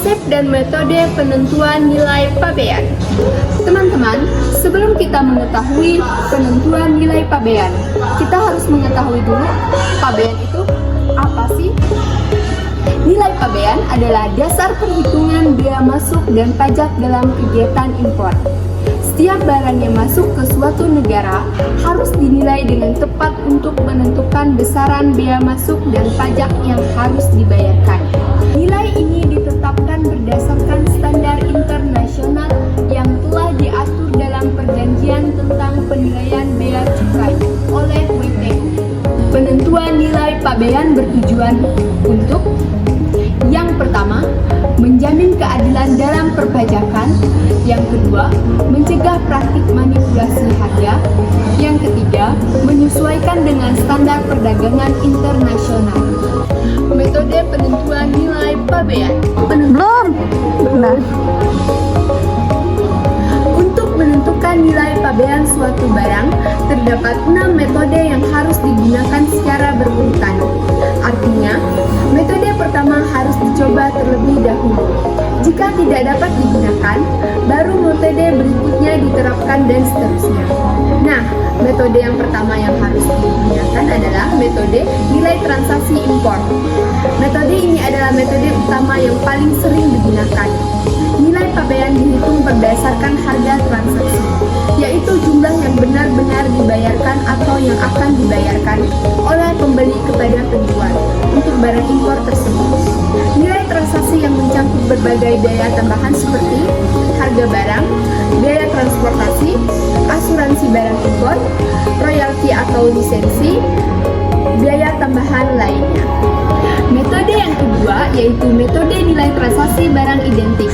Konsep dan metode penentuan nilai pabean. Teman-teman, sebelum kita mengetahui penentuan nilai pabean, kita harus mengetahui dulu pabean itu apa sih? Nilai pabean adalah dasar perhitungan bea masuk dan pajak dalam kegiatan impor. Setiap barang yang masuk ke suatu negara harus dinilai dengan tepat untuk menentukan besaran bea masuk dan pajak yang harus dibayarkan. Nilai ini ditetapkan berdasarkan standar internasional yang telah diatur dalam Perjanjian tentang Penilaian Bea Cukai oleh WTO. Penentuan nilai pabean bertujuan untuk: yang pertama, menjamin keadilan dalam perpajakan. Yang kedua, mencegah praktik manipulasi harga. Yang ketiga, menyesuaikan dengan standar perdagangan internasional. Metode penentuan nilai pabean. Belum. Benar. Untuk menentukan nilai pabean suatu barang, terdapat 6 metode yang harus digunakan secara berurutan. Artinya, metode pertama harus dicoba terlebih dahulu. Jika tidak dapat digunakan, baru metode berikutnya diterapkan dan seterusnya. Nah, metode yang pertama yang harus digunakan adalah metode nilai transaksi impor. Metode ini adalah metode utama yang paling sering digunakan. Nilai pabean dihitung berdasarkan harga transaksi, yaitu jumlah yang benar-benar dibayarkan atau yang akan dibayarkan oleh pembeli kepada penjual untuk barang impor tersebut. Nilai transaksi yang mencakup berbagai biaya tambahan seperti harga barang, biaya transportasi, asuransi barang impor, royalti atau lisensi, biaya tambahan lainnya. Metode yang kedua yaitu metode nilai transaksi barang identik.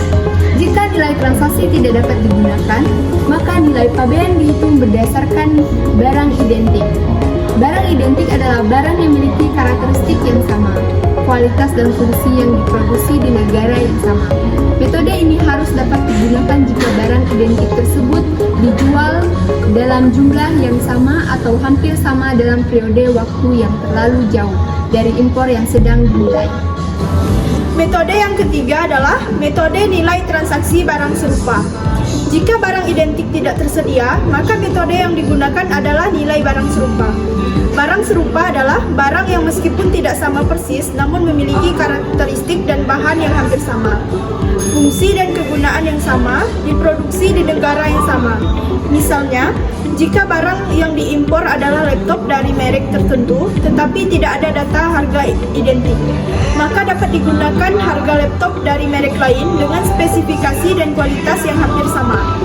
Jika nilai transaksi tidak dapat digunakan, maka nilai pabean dihitung berdasarkan barang identik. Barang identik adalah barang yang memiliki karakteristik yang sama, kualitas dan fungsi yang diproduksi di negara yang sama. Metode ini harus dapat digunakan jika barang identik tersebut dijual dalam jumlah yang sama atau hampir sama dalam periode waktu yang terlalu jauh dari impor yang sedang dimulai. Metode yang ketiga adalah metode nilai transaksi barang serupa. Jika barang identik tidak tersedia, maka metode yang digunakan adalah nilai barang serupa. Barang serupa adalah barang yang meskipun tidak sama persis, namun memiliki karakteristik dan bahan yang hampir sama. Fungsi dan kegunaan yang sama, diproduksi di negara yang sama. Misalnya, jika barang yang diimpor adalah laptop dari merek tertentu, tetapi tidak ada data harga identik, maka dapat digunakan harga laptop dari merek lain dengan spesifikasi dan kualitas yang hampir sama.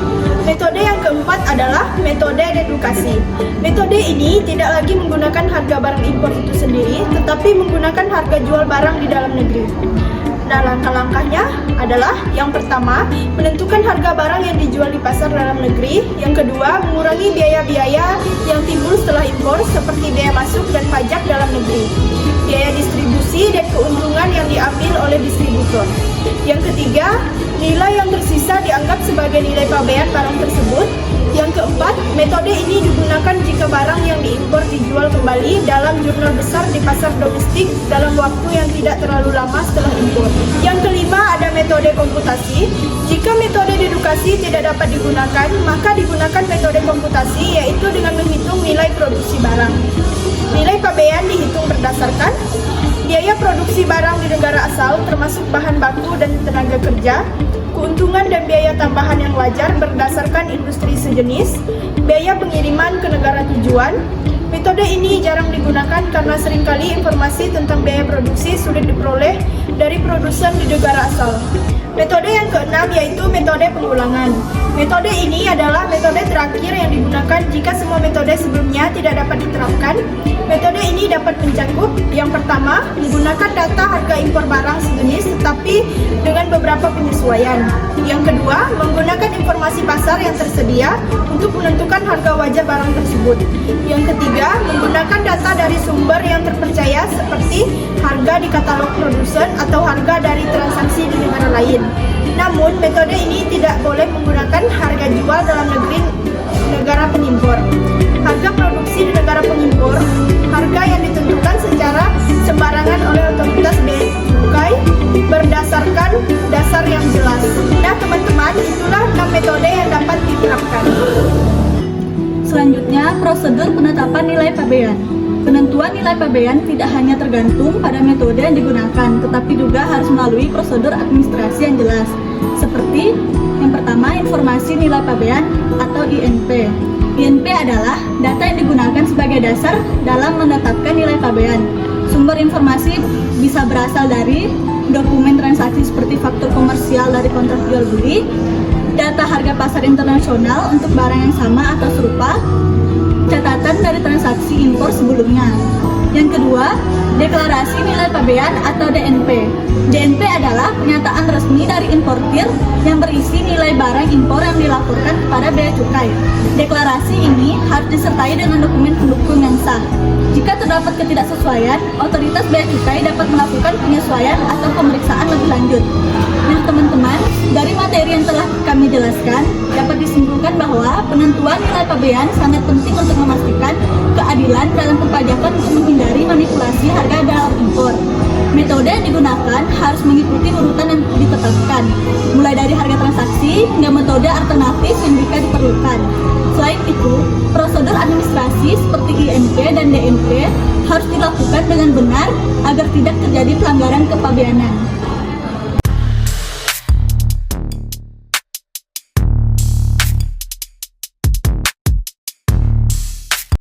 Metode yang keempat adalah metode dedukasi. Metode ini tidak lagi menggunakan harga barang impor itu sendiri, tetapi menggunakan harga jual barang di dalam negeri. Nah, langkah-langkahnya adalah: yang pertama, menentukan harga barang yang dijual di pasar dalam negeri. Yang kedua, mengurangi biaya-biaya yang timbul setelah impor seperti biaya masuk dan pajak dalam negeri, biaya distribusi dan keuntungan yang diambil oleh distributor. Yang ketiga, nilai yang tersisa dianggap sebagai nilai pabean barang tersebut. Yang keempat, metode ini digunakan jika barang yang diimpor dijual kembali dalam jurnal besar di pasar domestik dalam waktu yang tidak terlalu lama setelah impor. Yang kelima, ada metode komputasi. Jika metode dedukasi tidak dapat digunakan, maka digunakan metode komputasi, yaitu dengan menghitung nilai produksi barang. Nilai pabean dihitung berdasarkan biaya produksi barang di negara asal, termasuk bahan baku dan tenaga kerja, keuntungan dan biaya tambahan yang wajar berdasarkan industri sejenis, biaya pengiriman ke negara tujuan. Metode ini jarang digunakan karena seringkali informasi tentang biaya produksi sulit diperoleh dari produsen di negara asal. Metode yang keenam yaitu metode pengulangan. Metode ini adalah metode terakhir yang digunakan jika semua metode sebelumnya tidak dapat diterapkan. Metode ini dapat mencakup: yang pertama, menggunakan data harga impor barang sejenis tetapi dengan beberapa penyesuaian. Yang kedua, menggunakan informasi pasar yang tersedia untuk menentukan harga wajar barang tersebut. Yang ketiga, menggunakan data dari sumber yang terpercaya seperti harga di katalog produsen atau harga dari transaksi di negara lain. Namun, metode ini tidak boleh menggunakan harga jual dalam negeri negara pengimpor. Harga produksi di negara pengimpor, harga yang ditentukan secara sembarangan oleh otoritas bea cukai berdasarkan dasar Prosedur penetapan nilai pabean. Penentuan nilai pabean tidak hanya tergantung pada metode yang digunakan, tetapi juga harus melalui prosedur administrasi yang jelas. Seperti yang pertama, informasi nilai pabean atau INP. INP adalah data yang digunakan sebagai dasar dalam menetapkan nilai pabean. Sumber informasi bisa berasal dari dokumen transaksi seperti faktur komersial dari kontrak jual beli, data harga pasar internasional untuk barang yang sama atau serupa, catatan dari transaksi impor sebelumnya. Yang kedua, deklarasi nilai pabean atau DNP. DNP adalah pernyataan resmi dari importir yang berisi nilai barang impor yang dilaporkan kepada bea cukai. Deklarasi ini harus disertai dengan dokumen pendukung yang sah. Jika terdapat ketidaksesuaian, otoritas bea cukai dapat melakukan penyesuaian atau pemeriksaan lebih lanjut. Nah teman-teman, dari materi yang telah kami jelaskan, dapat disimpulkan bahwa penentuan nilai pabean sangat penting untuk memastikan keadilan dalam perpajakan untuk menghindari manipulasi harga dalam impor. Metode yang digunakan harus mengikuti urutan yang ditetapkan, mulai dari harga transaksi hingga metode alternatif yang jika diperlukan. Selain itu, prosedur administrasi seperti INP dan DNP harus dilakukan dengan benar agar tidak terjadi pelanggaran kepabeanan.